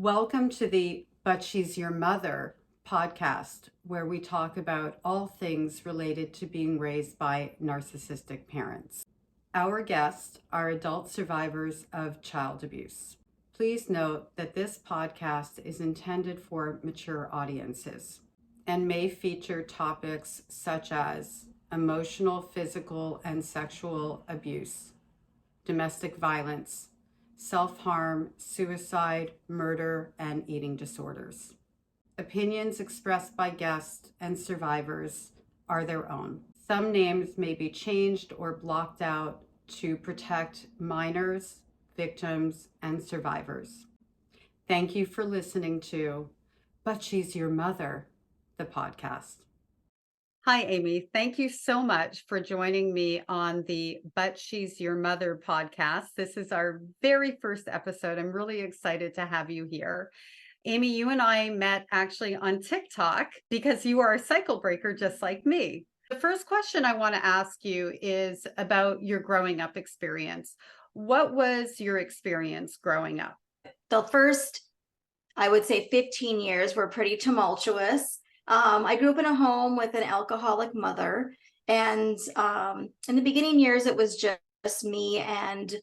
Welcome to the But She's Your Mother podcast, where we talk about all things related to being raised by narcissistic parents. Our guests are adult survivors of child abuse. Please note that this podcast is intended for mature audiences and may feature topics such as emotional, physical, and sexual abuse, domestic violence, self-harm, suicide, murder, and eating disorders. Opinions expressed by guests and survivors are their own. Some names may be changed or blocked out to protect minors, victims, and survivors. Thank you for listening to But She's Your Mother, the podcast. Hi, Amy. Thank you so much for joining me on the But She's Your Mother podcast. This is our very first episode. I'm really excited to have you here. Amy, you and I met actually on TikTok because you are a cycle breaker just like me. The first question I want to ask you is about your growing up experience. What was your experience growing up? The first, I would say 15 years were pretty tumultuous. I grew up in a home with an alcoholic mother, and in the beginning years, it was just me and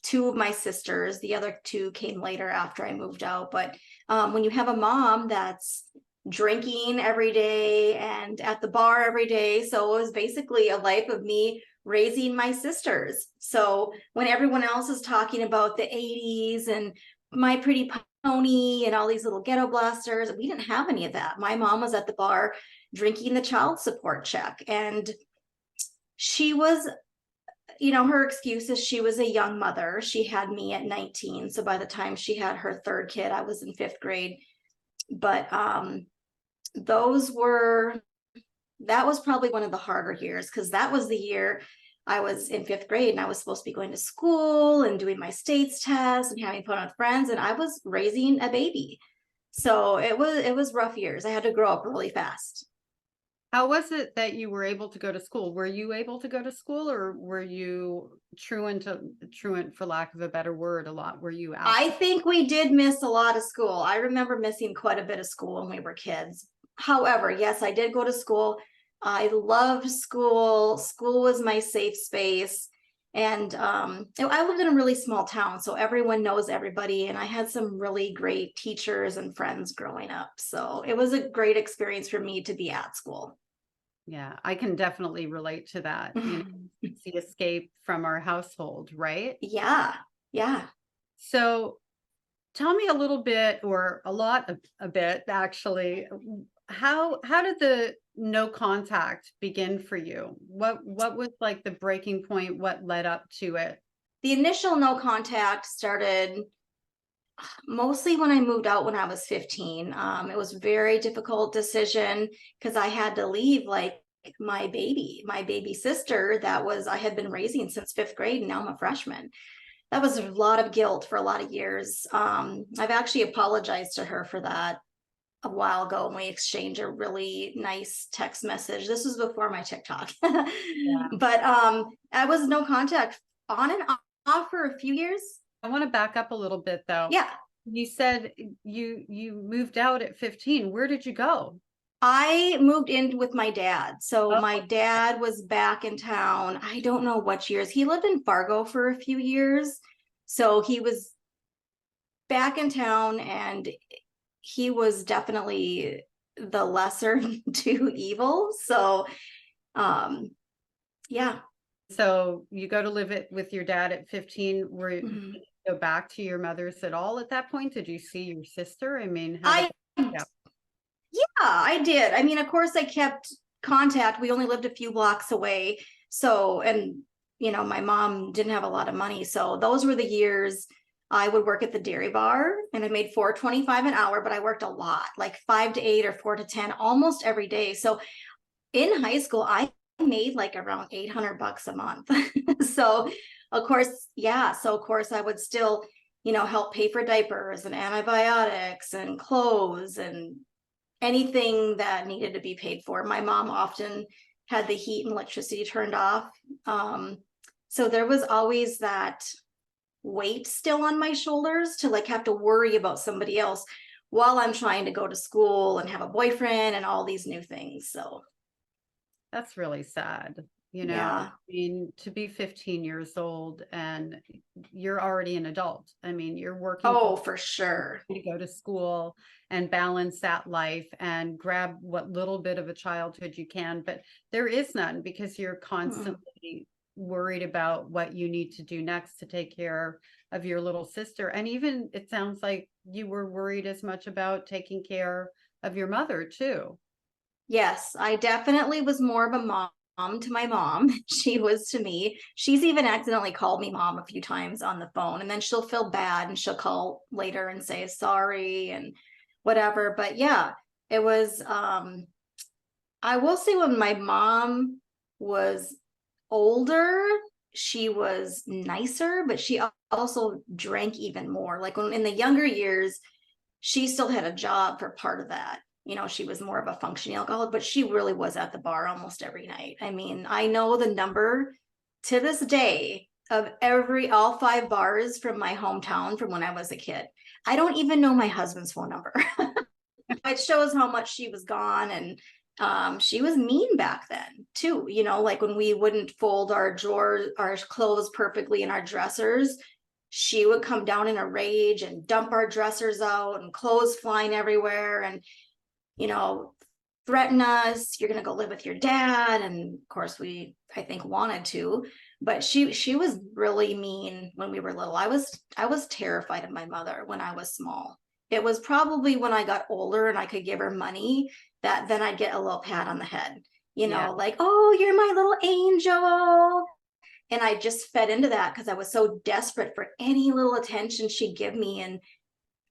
two of my sisters. The other two came later after I moved out. But when you have a mom that's drinking every day and at the bar every day, so it was basically a life of me raising my sisters. So when everyone else is talking about the 80s and My Pretty Pony and all these little ghetto blasters, we didn't have any of that. My mom was at the bar drinking the child support check, and she was, her excuse is she was a young mother. She had me at 19, so by the time she had her third kid, I was in 5th grade. But that was probably one of the harder years, because that was the year I was in 5th grade and I was supposed to be going to school and doing my states test and having fun with friends, and I was raising a baby. So it was rough years. I had to grow up really fast. How was it that you were able to go to school? Were you able to go to school, or were you truant, for lack of a better word, a lot? Were you out? I think we did miss a lot of school. I remember missing quite a bit of school when we were kids. However, yes, I did go to school. I loved school. School was my safe space. And I lived in a really small town, so everyone knows everybody. And I had some really great teachers and friends growing up. So it was a great experience for me to be at school. Yeah, I can definitely relate to that. It's the escape from our household, right? Yeah, yeah. So tell me a little bit, or a bit actually, how did the no contact begin for you? What was like the breaking point? What led up to it? The initial no contact started mostly when I moved out when I was 15. It was a very difficult decision because I had to leave like my baby sister I had been raising since 5th grade, and now I'm a freshman. That was a lot of guilt for a lot of years. I've actually apologized to her for that a while ago, and we exchanged a really nice text message. This was before my TikTok. Yeah. But I was no contact on and off for a few years. I want to back up a little bit though. Yeah. You said you moved out at 15. Where did you go? I moved in with my dad. So my dad was back in town. I don't know what years. He lived in Fargo for a few years. So he was back in town, and he was definitely the lesser two evils. So yeah. So you go to live with your dad at 15. Did you go back to your mother's at all at that point? Did you see your sister? I mean, yeah, I did. I mean, of course, I kept contact. We only lived a few blocks away. So, and my mom didn't have a lot of money. So those were the years I would work at the dairy bar, and I made $4.25 an hour, but I worked a lot, like 5 to 8 or 4 to 10, almost every day. So in high school, I made like around $800 a month. So of course, yeah. So of course I would still, help pay for diapers and antibiotics and clothes and anything that needed to be paid for. My mom often had the heat and electricity turned off. So there was always that weight still on my shoulders to like have to worry about somebody else while I'm trying to go to school and have a boyfriend and all these new things. So That's really sad. I yeah. mean, to be 15 years old and you're already an adult. I mean, you're working full Oh, for sure. to go to school and balance that life and grab what little bit of a childhood you can, but there is none because you're Mm. constantly worried about what you need to do next to take care of your little sister. And even it sounds like you were worried as much about taking care of your mother too. Yes, I definitely was more of a mom to my mom. She was to me. She's even accidentally called me mom a few times on the phone, and then she'll feel bad and she'll call later and say sorry and whatever. But yeah, it was I will say when my mom was older, she was nicer, but she also drank even more. Like when in the younger years, she still had a job for part of that. She was more of a functioning alcoholic, but she really was at the bar almost every night. I mean, I know the number to this day of all 5 bars from my hometown from when I was a kid. I don't even know my husband's phone number. It shows how much she was gone. And she was mean back then too, like when we wouldn't fold our drawers, our clothes perfectly in our dressers, she would come down in a rage and dump our dressers out and clothes flying everywhere and you know threaten us, you're going to go live with your dad. And of course we, I think, wanted to, but she was really mean when we were little. I was terrified of my mother when I was small. It was probably when I got older and I could give her money that then I'd get a little pat on the head, Yeah. like, oh, you're my little angel. And I just fed into that because I was so desperate for any little attention she'd give me. And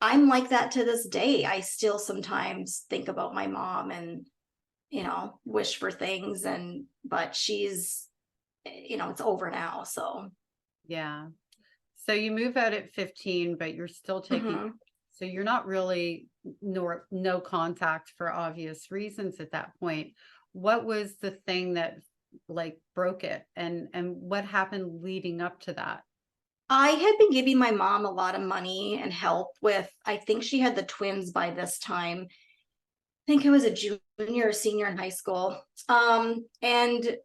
I'm like that to this day. I still sometimes think about my mom and, wish for things. But she's, it's over now. So, Yeah. So you move out at 15, but you're still taking, mhm. so you're not really no contact for obvious reasons at that point. What was the thing that like broke it and what happened leading up to that? I had been giving my mom a lot of money and help with, I think she had the twins by this time. I think I was a junior or senior in high school. And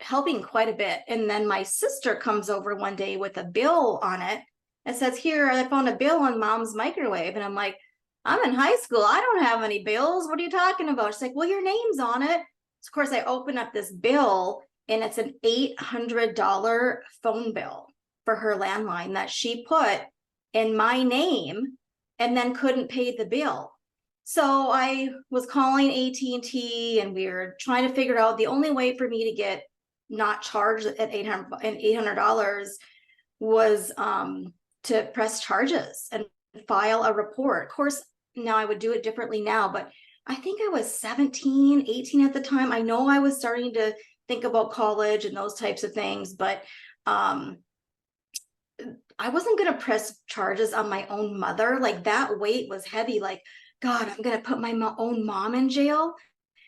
helping quite a bit. And then my sister comes over one day with a bill on it. It says, here, I found a bill on mom's microwave. And I'm like, I'm in high school. I don't have any bills. What are you talking about? She's like, well, your name's on it. So of course, I open up this bill and it's an $800 phone bill for her landline that she put in my name and then couldn't pay the bill. So I was calling AT&T and we were trying to figure out the only way for me to get not charged at $800 was to press charges and file a report. Of course, now I would do it differently now, but I think I was 17, 18 at the time. I know I was starting to think about college and those types of things, but I wasn't going to press charges on my own mother. Like that weight was heavy. Like, God, I'm going to put my own mom in jail.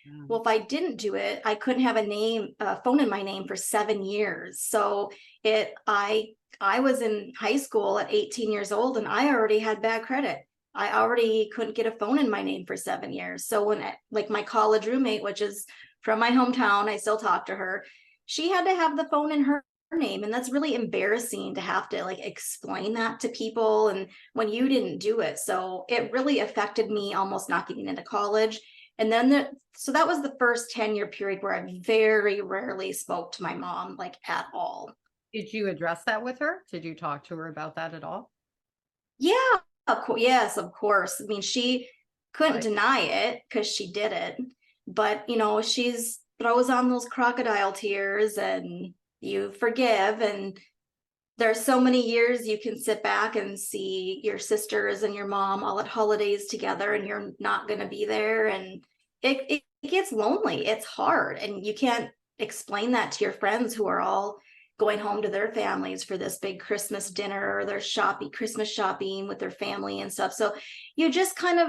Yeah. Well, if I didn't do it, I couldn't have a phone in my name for 7 years. So I was in high school at 18 years old and I already had bad credit. I already couldn't get a phone in my name for 7 years. So like my college roommate, which is from my hometown, I still talk to her. She had to have the phone in her name. And that's really embarrassing to have to like explain that to people. And when you didn't do it. So it really affected me almost not getting into college. And then so that was the first 10-year period where I very rarely spoke to my mom, like at all. Did you address that with her? Did you talk to her about that at all? Yeah, yes, of course. I mean, she couldn't Right. deny it because she did it. But, she's throws on those crocodile tears and you forgive. And there's so many years you can sit back and see your sisters and your mom all at holidays together and you're not going to be there. And it gets lonely. It's hard. And you can't explain that to your friends who are all going home to their families for this big Christmas dinner or their Christmas shopping with their family and stuff. So you just kind of,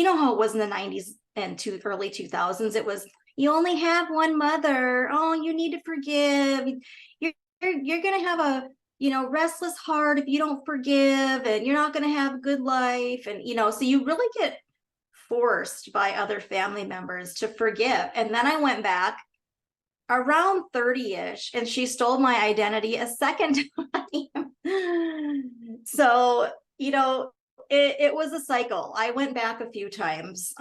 how it was in the 90s and early 2000s. It was, you only have one mother. Oh, you need to forgive. You're going to have restless heart if you don't forgive, and you're not going to have a good life. And, so you really get forced by other family members to forgive. And then I went back around 30-ish, and she stole my identity a second time. So, it was a cycle. I went back a few times.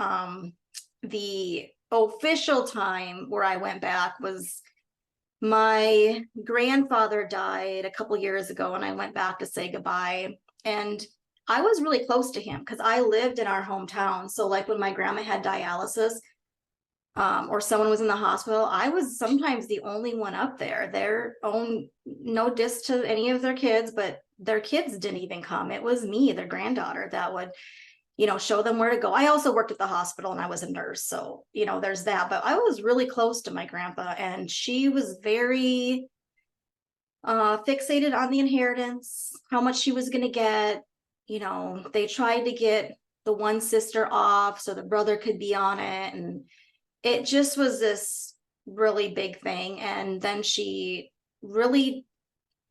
The official time where I went back was my grandfather died a couple years ago, and I went back to say goodbye. And I was really close to him because I lived in our hometown. So, like, when my grandma had dialysis, or someone was in the hospital, I was sometimes the only one up there. Their own, no diss to any of their kids, but their kids didn't even come. It was me, their granddaughter, that would, show them where to go. I also worked at the hospital and I was a nurse. So, there's that. But I was really close to my grandpa, and she was very fixated on the inheritance, how much she was going to get. They tried to get the one sister off so the brother could be on it. And it just was this really big thing. And then she really,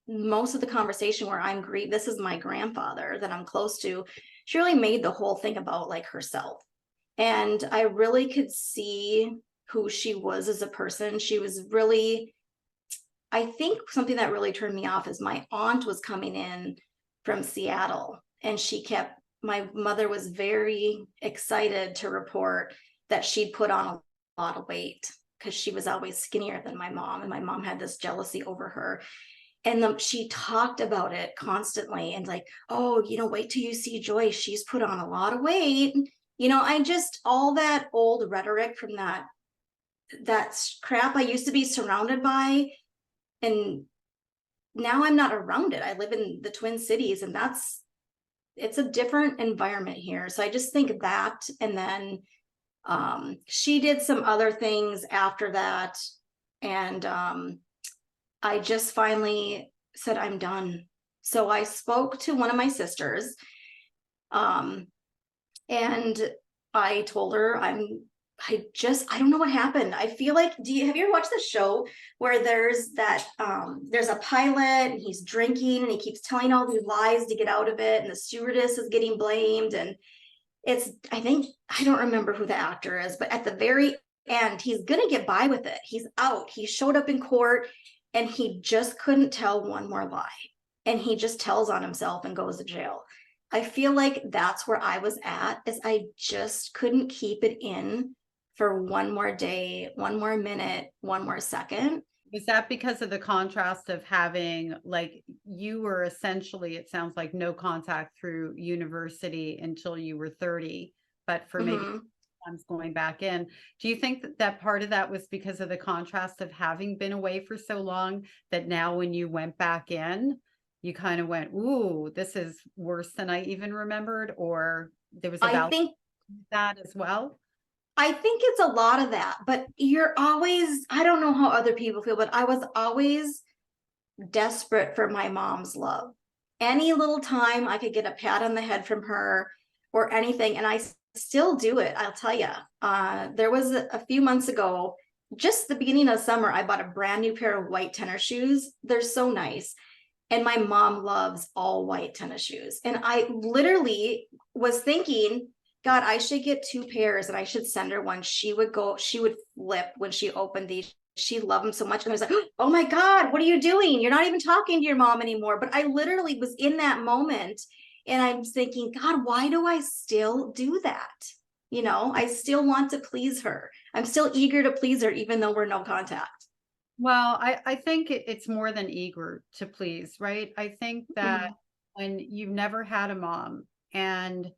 most of the conversation where I'm grieved, this is my grandfather that I'm close to, she really made the whole thing about like herself. And I really could see who she was as a person. She was really, I think something that really turned me off is my aunt was coming in from Seattle, and my mother was very excited to report that she'd put on a lot of weight because she was always skinnier than my mom, and my mom had this jealousy over her. And she talked about it constantly, and like, oh, wait till you see Joyce, she's put on a lot of weight. I just, all that old rhetoric from that crap I used to be surrounded by, and now I'm not around it. I live in the Twin Cities, and it's a different environment here. So I just think that, and then she did some other things after that. And I just finally said, I'm done. So I spoke to one of my sisters, and I told her I don't know what happened. I feel like, have you ever watched the show where there's a pilot and he's drinking and he keeps telling all these lies to get out of it, and the stewardess is getting blamed, and I don't remember who the actor is, but at the very end, he's going to get by with it. He's out. He showed up in court, and he just couldn't tell one more lie. And he just tells on himself and goes to jail. I feel like that's where I was at, is I just couldn't keep it in for one more day, one more minute, one more second. Was that because of the contrast of having, like, you were essentially, it sounds like, no contact through university until you were 30, but for maybe times going back in. Do you think that part of that was because of the contrast of having been away for so long, that now when you went back in, you kind of went, ooh, this is worse than I even remembered? Or there was about that as well? I think it's a lot of that, but I don't know how other people feel, but I was always desperate for my mom's love. Any little time I could get a pat on the head from her or anything, and I still do it. I'll tell you, there was a few months ago, just the beginning of summer, I bought a brand new pair of white tennis shoes. They're so nice. And my mom loves all white tennis shoes. And I literally was thinking, God, I should get 2 pairs and I should send her one. She would flip when she opened these. She loved them so much. And I was like, oh my God, what are you doing? You're not even talking to your mom anymore. But I literally was in that moment, and I was thinking, God, why do I still do that? I still want to please her. I'm still eager to please her, even though we're no contact. Well, I think it's more than eager to please, right? I think that when you've never had a mom, and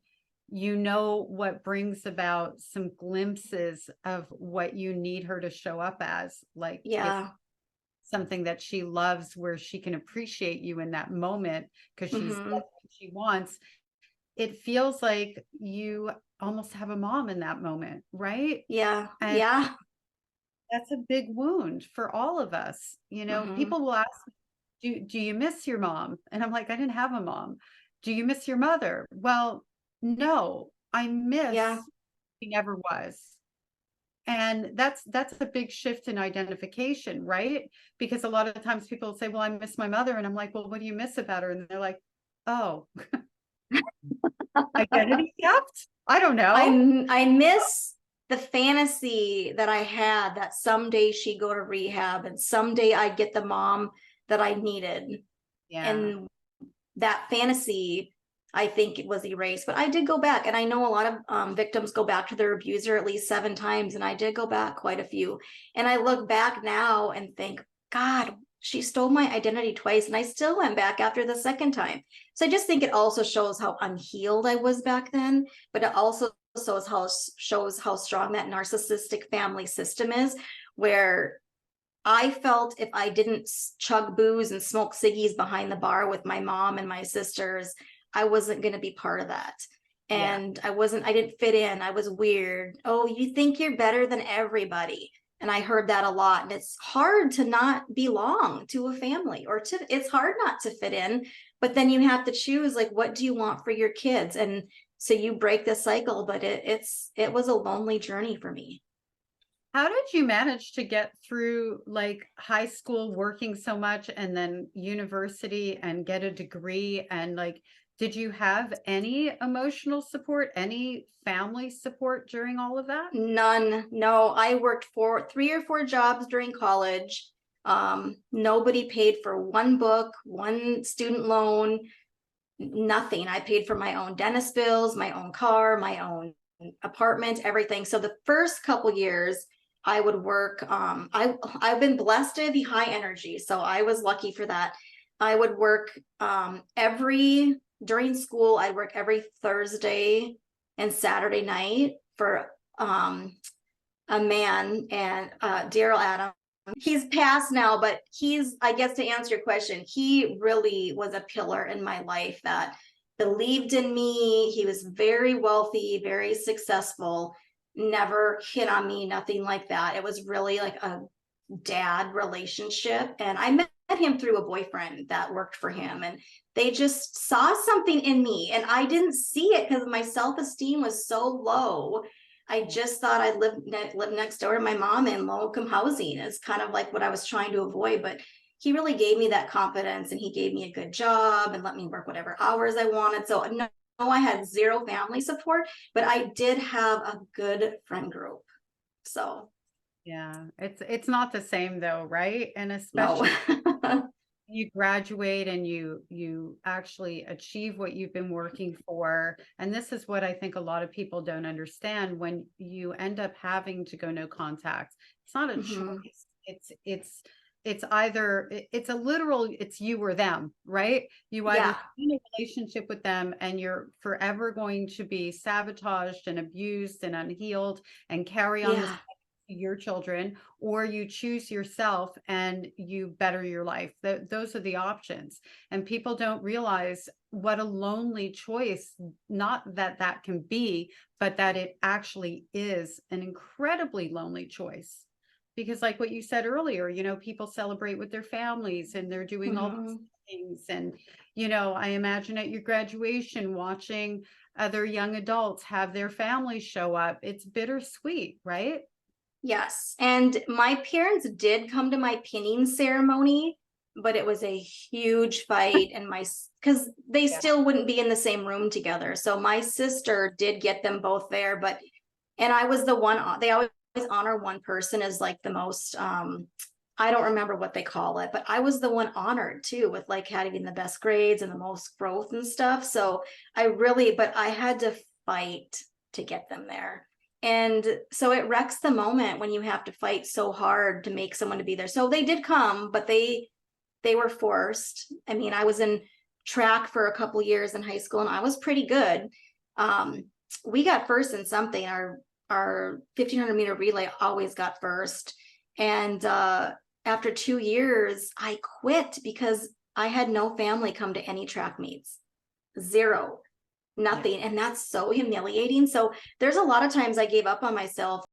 what brings about some glimpses of what you need her to show up as, like, yeah, something that she loves, where she can appreciate you in that moment because that's what she wants. It feels like you almost have a mom in that moment, right? yeah, And yeah. that's a big wound for all of us. People will ask, do you miss your mom? And I'm like, I didn't have a mom. Do you miss your mother? Well, no, I miss Yeah. she never was. And that's a big shift in identification, right? Because a lot of times people say, well, I miss my mother. And I'm like, well, what do you miss about her? And they're like, oh, identity theft? I don't know. I miss the fantasy that I had that someday she'd go to rehab and someday I'd get the mom that I needed. Yeah. And that fantasy, I think it was erased. But I did go back, and I know a lot of victims go back to their abuser at least 7 times, and I did go back quite a few. And I look back now and think, God, she stole my identity twice, and I still went back after the second time. So I just think it also shows how unhealed I was back then, but it also shows how strong that narcissistic family system is, where I felt if I didn't chug booze and smoke ciggies behind the bar with my mom and my sisters, I wasn't going to be part of that. Yeah. And I didn't fit in. I was weird. Oh, you think you're better than everybody. And I heard that a lot. And it's hard to not belong to a family, it's hard not to fit in, but then you have to choose, like, what do you want for your kids? And so you break the cycle, but it was a lonely journey for me. How did you manage to get through like high school working so much and then university and get a degree? And like, did you have any emotional support, any family support during all of that? None. No, I worked for 3 or 4 jobs during college. Nobody paid for one book, one student loan, nothing. I paid for my own dentist bills, my own car, my own apartment, everything. So the first couple years I would work. I've been blessed to be high energy, so I was lucky for that. I would work during school. I'd work every Thursday and Saturday night for a man, and Daryl Adam. He's passed now, but I guess to answer your question, he really was a pillar in my life that believed in me. He was very wealthy, very successful, never hit on me, nothing like that. It was really like a dad relationship. And I met him through a boyfriend that worked for him, and they just saw something in me and I didn't see it because my self-esteem was so low. I just thought I'd live next door to my mom in low-income housing. It's kind of like what I was trying to avoid, but he really gave me that confidence, and he gave me a good job and let me work whatever hours I wanted. So no, I had zero family support, but I did have a good friend group. So Yeah, it's not the same though, right? And no. especially you graduate and you actually achieve what you've been working for. And this is what I think a lot of people don't understand: when you end up having to go no contact, it's not a Mhm. choice. It's either it's a literal, it's you or them, right? You either Yeah. stay in a relationship with them and you're forever going to be sabotaged and abused and unhealed and carry on this Yeah. to your children, or you choose yourself and you better your life. Those are the options. And people don't realize what a lonely choice, not that that can be, but that it actually is an incredibly lonely choice. Because like what you said earlier, people celebrate with their families and they're doing all these Mhm. things. And, I imagine at your graduation, watching other young adults have their families show up. It's bittersweet, right? Yes. And my parents did come to my pinning ceremony, but it was a huge fight, and because they Yeah. still wouldn't be in the same room together. So my sister did get them both there, and I was the one. They always honor one person as like the most, I don't remember what they call it, but I was the one honored too, with like having the best grades and the most growth and stuff. So but I had to fight to get them there. And so it wrecks the moment when you have to fight so hard to make someone to be there. So they did come, but they were forced. I mean, I was in track for a couple years in high school, and I was pretty good. We got first in something. Our 1500-meter relay always got first. And after 2 years, I quit because I had no family come to any track meets. Zero. Yeah. Nothing. And that's so humiliating. So there's a lot of times I gave up on myself